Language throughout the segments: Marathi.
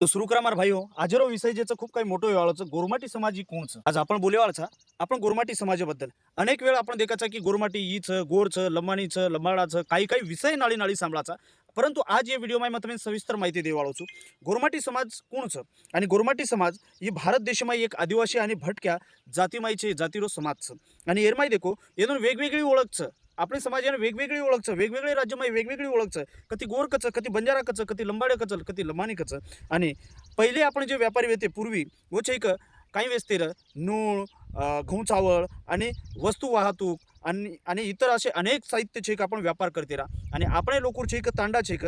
तो सुरू करा मार भाई हो आजरो विषय ज्याचं खूप काही मोठं वेळाचं गोरमाटी समाज ही कोणचं आज आपण बोलेवाळचा आपण गोरमाटी समाजाबद्दल अनेक वेळा आपण देखाचा की गोरमाटी हीचं गोरचं लंबाणीचं लंबाडाचं काही काही विषय नाळी नाळी सांभाळाचा परंतु आज या व्हिडिओ मध्ये तुम्ही सविस्तर माहिती देवाळू गोरमाटी समाज कोणचं आणि गोरमाटी समाज ही भारत देशमाई एक आदिवासी आणि भटक्या जातीमाईचे जातीरो समाजचं आणि एरमाई देखो येऊन वेगवेगळी ओळखचं आपल्या समाजाने वेगवेगळी ओळखचं वेगवेगळे राज्यमाई वेगवेगळी ओळखचं कधी गोर कचं कधी बंजारा कचं कधी लंबाडे कचं कधी लंबाणी कचं आणि पहिले आपण जे व्यापारी होते पूर्वी व एक काही वेळेस नूळ गहू चावळ आणि वस्तू वाहतूक आणि इतर असे अनेक साहित्य छेक आपण व्यापार करते राहा आणि आपण लोक छेक तांडा छेक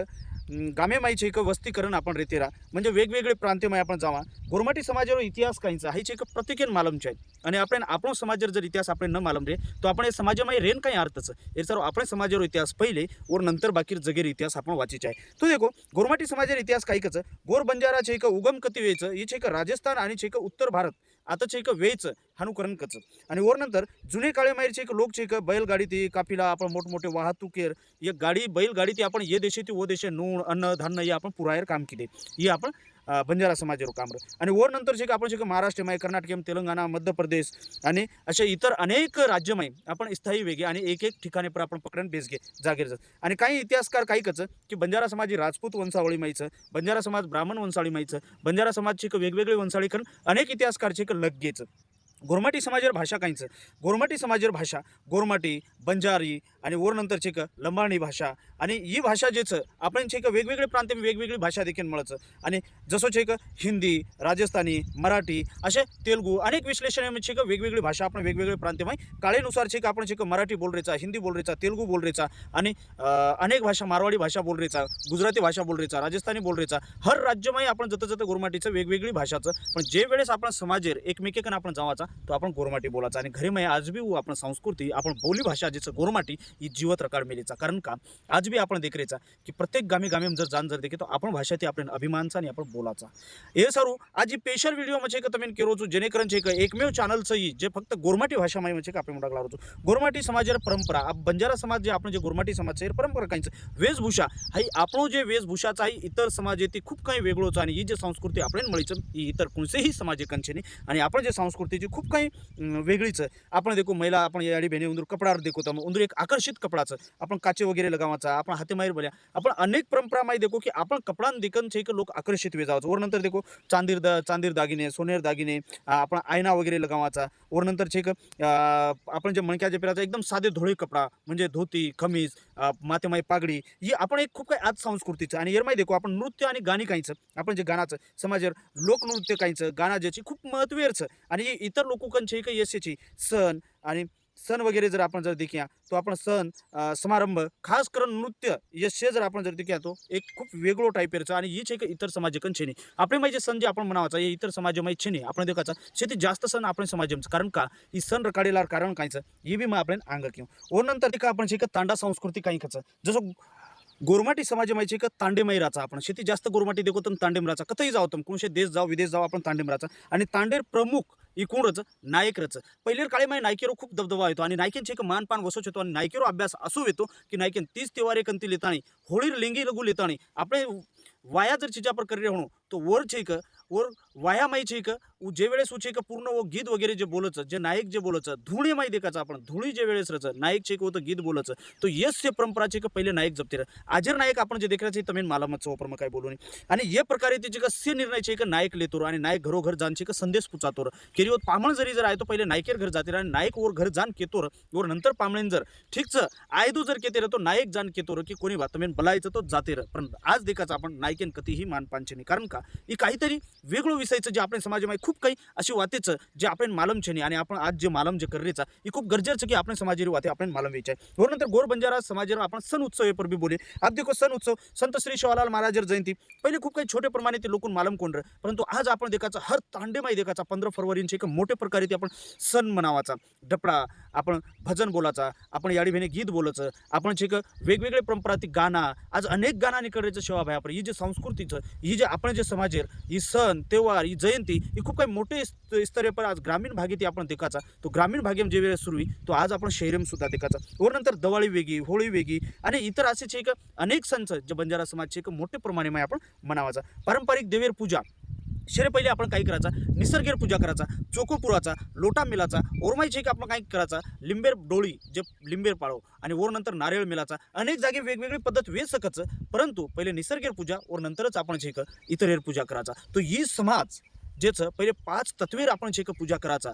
गामे माई छेक वस्तीकरण आपण रेते राहा म्हणजे वेगवेगळे प्रांत्यमाई आपण जावा गोरमाटी समाजावर इतिहास काहींचा हे छेक प्रत्येकेन मालमचे आहे आणि आपण समाजावर जर इतिहास आपण न मालम रे तो आपण समाजामध्ये रेन काही अर्थच हे सर्व आपण समाजावर इतिहास पहिले और नंतर बाकी जगेर इतिहास आपण वाचीचे आहे तो देखो गोरमाटी समाजावर इतिहास काही कच गोर बंजारा छेक उगम कती वेच ही छेक राजस्थान आणि छेक उत्तर भारत आता छेक वेच हानुकरण कच आणि वर नंतर जुने काळे माहेर छेक लोक छेक बैलगाडी ती काफिला आपण मोठमोठे वाहतुकेर एक गाडी बैलगाडी ती आपण ये देशे ती वो देशे नूण अन्न धान्य हे आपण पुरायर काम केले ही आपण बंजारा समाजावर काम आणि वर नंतर जे आपण जे महाराष्ट्रमय कर्नाटक तेलंगणा मध्य प्रदेश आणि असे इतर अनेक राज्यमय आपण स्थायी वेगळे आणि एक एक ठिकाणी पर आपण पकडून बेस घे जागेर जात आणि काही इतिहासकार काही कच की बंजारा समाज ही राजपूत वंशावळी माहीचं बंजारा समाज ब्राह्मण वंशावळी माहीचं बंजारा समाजची वेगवेगळे वंशावळी करून अनेक इतिहासकारचे लगेच गोरमाटी समाजावर भाषा काहींचं गोरमाटी समाजावर भाषा गोरमाटी बंजारी आणि वर नंतर छेक लंबाणी भाषा आणि ही भाषा जेच आपण छेक वेगवेगळे प्रांत वेगवेगळी भाषा देखील मिळचं आणि जसं छेक हिंदी राजस्थानी मराठी असे तेलुगू अनेक विश्लेषण छेक वेगवेगळी भाषा आपण वेगवेगळे प्रांतमय काळेनुसार छेक आपण छेक मराठी बोल रेचा हिंदी बोल रेचा तेलुगू बोल रेचा आणि अनेक भाषा मारवाडी भाषा बोल रेचा गुजराती भाषा बोल रेचा राजस्थानी बोल रेचा हर राज्यमय आपण जत गोरमाटीचं वेगवेगळी भाषाचं पण जे वेळेस आपण समाजेर एकमेकेकन आपण जावाचा तो आपण गोरमाटी बोलायचा आणि घरी मग आज बी आपण संस्कृती आपण बोली भाषा जिचं गोरमाटी ही जिवत रकाड मेलीचा कारण का आज बी आपण देखरेचा की प्रत्येक गामी गामी जर जाण जर देखे तो आपण भाषा ती आपण अभिमानचा आणि आपण बोलाचा हे सरू आज ही स्पेशल व्हिडिओ म्हणजे का तुम्ही केरोचो जेणेकरून छे एकमेव चॅनलचं ही जे फक्त गोरमाटी भाषा माही म्हणजे आपण मोठा लागलो गोरमाटी समाजावर परंपरा बंजारा समाज जे आपण जे गोरमाटी समाज परंपरा काहीच वेशभूषा ही आपण जे वेशभूषाचा ही इतर समाज ती खूप काही वेगळोच आणि ही जी संस्कृती आपण मिळीचं ही इतर कोणतेही समाज कंचेनी आणि आपण जे संस्कृतीची खूप काही वेगळीच आपण देखो महिला आपण याडी बहिणी उंदूर कपडावर देखो तर उंदूर एक आकर्षित कपडाचं आपण काचे वगैरे लगावाचा आपण हाते माहीर बोल्या आपण अनेक परंपरा माही देखो की आपण कपडा देखन छे लोक आकर्षित वे जावं वर नंतर देखो चांदीर दागिने सोनेर दागिने आपण आयना वगैरे लगावाचा वर नंतर छे आपण जे मणक्याच्या पेराचा एकदम साधे धोळे कपडा म्हणजे धोती खमीज मातेमाई पागडी ही आपण एक खूप काही आज संस्कृतीचं आणि एरमाई देखो आपण नृत्य आणि गाणी काहीचं आपण जे गाण्याचं समाजावर लोकनृत्य काहीचं गाणं ज्याची खूप महत्त्वेचं आणि इतर लोकांचे काही यशाची सण आणि सण वगैरे जर आपण जर देखीया तो आपण सण समारंभ खास करून नृत्य यश जर आपण जर देखीया तो एक खूप वेगळो टाईपेरचं आणि हीच एक इतर समाजकन नाही आपले माहिती सण जे आपण म्हणावाचा हे इतर समाज माहिती नाही आपण देखाचा शेती जास्त सण आपण समाजाचं कारण का ही सण रकाडेला कारण कायचं ही बी मग आपण अंग किंवा ओ नंतर ते आपण शिकत तांडा संस्कृती काही खायचं जसं गोरमाटी समाज माहिती का तांडेमाई राचा आपण शेती जास्त गोरमाटी देखो तर तांडेम राचा कथंही जाऊ तर कोणशे देश जाऊ विदेश जाऊ आपण तांडेम राचा आणि तांडेर प्रमुख इकूनच नायकरच पहिलेर काळे माही नायकेरो खूप दबदबा येतो आणि नायकेंचे एक मानपान वसोच येतो आणि नायकेरो अभ्यास असो येतो की नायकेन 30 त्योहारे कंती लेताणी होळीर लिंगी लगू लेताणी आपले वाया जर चिजा पर करी म्हणू तो वर छेक वर वाया माई छेक जे वेळेस उछेक पूर्ण वो गीत वगैरे जे बोलचं जे नायक जे बोलचं धुणी माही देखाचं आपण धुणी जे वेळेस रच नायक छेक होतं गीत बोलचं तो यश से परंपरा छेक पहिले नायक जपते आजर नायक आपण जे देखराचे तमेन मालामत वापर काय बोलू नये आणि ये प्रकारे ते जे से निर्णय छेक नायक लेतो आणि नायक घरोघर जाण छेक संदेश पुचातो केरी पामण जरी जर आहे तो पहिले नायकेर घर जाते आणि नायक वर घर जाण केतोर वर नंतर पामणेन जर ठीकच आयदू जर केते तो नायक जाण केतोर की कोणी बातमेन बलायचं तो जाते पण आज देखाचं आपण नायकेन कधीही मानपानचे नाही कारण का ही काहीतरी वेगळं विषयचं जे आपण समाजामध्ये खूप काही अशी वातेचं जे आपण मालमचे नाही आणि आपण आज जे मालम जे करेचा ही खूप गरजेचं की आपण समाजारी वाते आपण मालम व्हायचे वर नंतर गोर बंजारा समाजावर आपण सण उत्सव पर बी बोले आज देखो सण उत्सव संत श्री शिवालाल महाराजर जयंती पहिले खूप काही छोटे प्रमाणे ते लोकून मालम कोण परंतु आज आपण देखाचा हर तांडेमाई देखाचा 15 फरवरीचे एक मोठे प्रकारे ते आपण सण मनावाचा डपडा आपण भजन बोलाचा आपण याडी भेने गीत बोलायचं आपण छेक वेगवेगळे परंपरा ती गाणं आज अनेक गाणं निकडण्याचं सेवा भाई आपण ही जे संस्कृतीचं ही जे आपण जे समाजेर ही सण त्योहार ही जयंती ही खूप काही मोठे स्तरे पर आज ग्रामीण भागेत आपण देखाचा तो ग्रामीण भागेम जे वेळ सुरू तो आज आपण शहरेम सुद्धा देखाचा वर नंतर दिवाळी वेगळी होळी वेगळी आणि इतर असेच एक अनेक सण जे बंजारा समाजचे एक मोठे प्रमाणे आपण मनावाचा पारंपरिक देवेर पूजा शेरे पहिले आपण काही करायचा निसर्गेर पूजा करायचा चोको पुराचा लोटा मिलाचा ओरमाईचे एक आपण काही करायचा लिंबेर डोळी जे लिंबेर पाळो आणि वर नंतर नारळ मिलाचा अनेक जागे वेगवेगळी पद्धत वेळ सकच परंतु पहिले निसर्गेर पूजा वर नंतरच आपण जे इतरेर पूजा करायचा तो ही समाज जेचं पहिले 5 तत्वेर आपण जे पूजा करायचा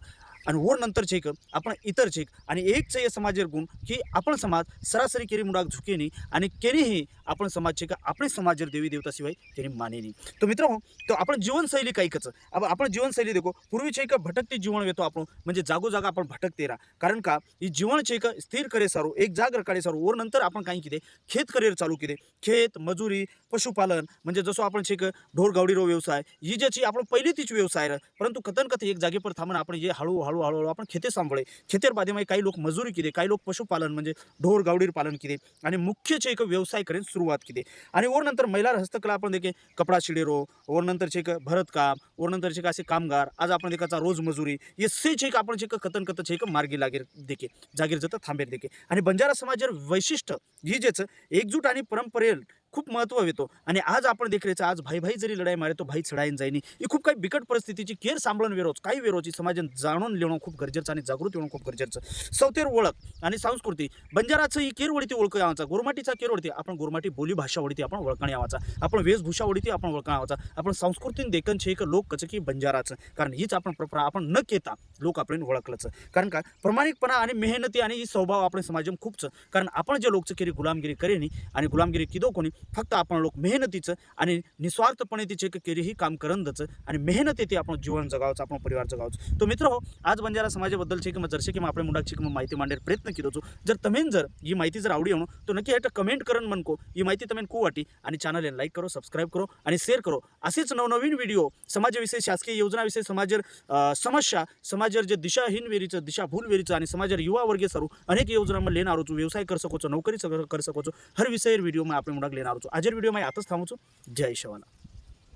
आणि वर नंतर चेक आपण इतर चेक आणि एक चे समाजेर गुण की आपण समाज सरासरी केरी मुडाक झुकेनी आणि केरीही आपण समाज चेक आपण समाजेर देवी देवता शिवाय केरी मानेनी तो मित्रांनो तो आपण जीवनशैली काही कच आपण जीवनशैली देखो पूर्वीचे एक भटकते जीवन येतो आपण म्हणजे जागोजागा आपण भटकते रा कारण का ही जीवन चेक स्थिर करे सारू एक जाग रकाडे सारू वर नंतर आपण काही किती खेत करिअर चालू केले खेत मजुरी पशुपालन म्हणजे जसं आपण चेक ढोर गावडीरो व्यवसाय ही ज्याची आपण पहिली तीच व्यवसाय परंतु कथन कथ एक जागेपर थांबून आपण जे हळूहळू आपण खेते सांभाळे खेतेर बादेमध्ये काही लोक मजुरी केले काही लोक पशुपालन म्हणजे ढोर गावडीर पालन केले आणि मुख्यचे एक व्यवसाय करेन सुरुवात केली आणि वर नंतर महिला हस्तकला आपण देखे कपडा शिडेरो वर नंतरचे एक भरतकाम वर नंतरचे असे कामगार आज आपण देखाचा रोज मजुरी हे सेच एक आपण जे कथन कथचे एक मार्गी लागेर देखे जागीर जातं थांबेर देखे आणि बंजारा समाजावर वैशिष्ट्य ही जेच एकजूट आणि परंपरेल खूप महत्त्व येतो आणि आज आपण देखरेचं आज भाई भाई जरी लढाई मारे तो भाई चढाईन जाईनी ही खूप काही बिकट परिस्थितीची केअर सांभाळून वेरोच काही वेरोची समाजात जाणून लेणं खूप गरजेचं आणि जागृत येणं खूप गरजेचं सौतेर ओळख आणि संस्कृती बंजाराचं ही केर वळती ओळख यावाचा गोरमाटीचा केर वळती आपण गोरमाटी बोली भाषा वळती आपण ओळखणे यावाचा आपण वेशभूषा वळती आपण ओळखणे यावाचा आपण संस्कृतीन देखनचे एक लोक कच की बंजाराचं कारण हीच आपण परंपरा आपण न केता लोक आपण ओळखलंच कारण का प्रामाणिकपणा आणि मेहनती आणि ही स्वभाव आपण समाजात खूपच कारण आपण जे लोकचं केरी गुलामगिरी करेनी आणि गुलामगिरी किदो कोणी फक्त आपण लोक मेहनतीचं आणि निस्वार्थपणे तिचे केरी ही काम करंदच आणि मेहनत येते आपण जीवन जगावचं आपण परिवार जगावचं तो मित्र हो आज बंजारा समाजाबद्दलचे किंवा जरसे किंवा आपल्या मुलाची किंवा माहिती मांडण्याचा प्रयत्न केलो जर तमेन जर ही माहिती जर आवडी होणं तो नक्की हेट कमेंट करून म्हणको ही माहिती तमेन खूप वाटी आणि चॅनल लाईक करो सबस्क्राईब करो आणि शेअर करो असेच नवनवीन व्हिडिओ समाजाविषयी शासकीय योजनाविषयी समाजर समस्या समाजर जे दिशाहीन वेरीचं दिशाभूल वेरीचं आणि समाजर युवा वर्गे सरू अनेक योजनांमध्ये लेणार होतो व्यवसाय कर सकोचो नोकरी कर सकोचो हर विषय व्हिडिओ में आपण मुलाक लेणार होतो आजर व्हिडिओ में आताच थांबवतो जय शिवाला।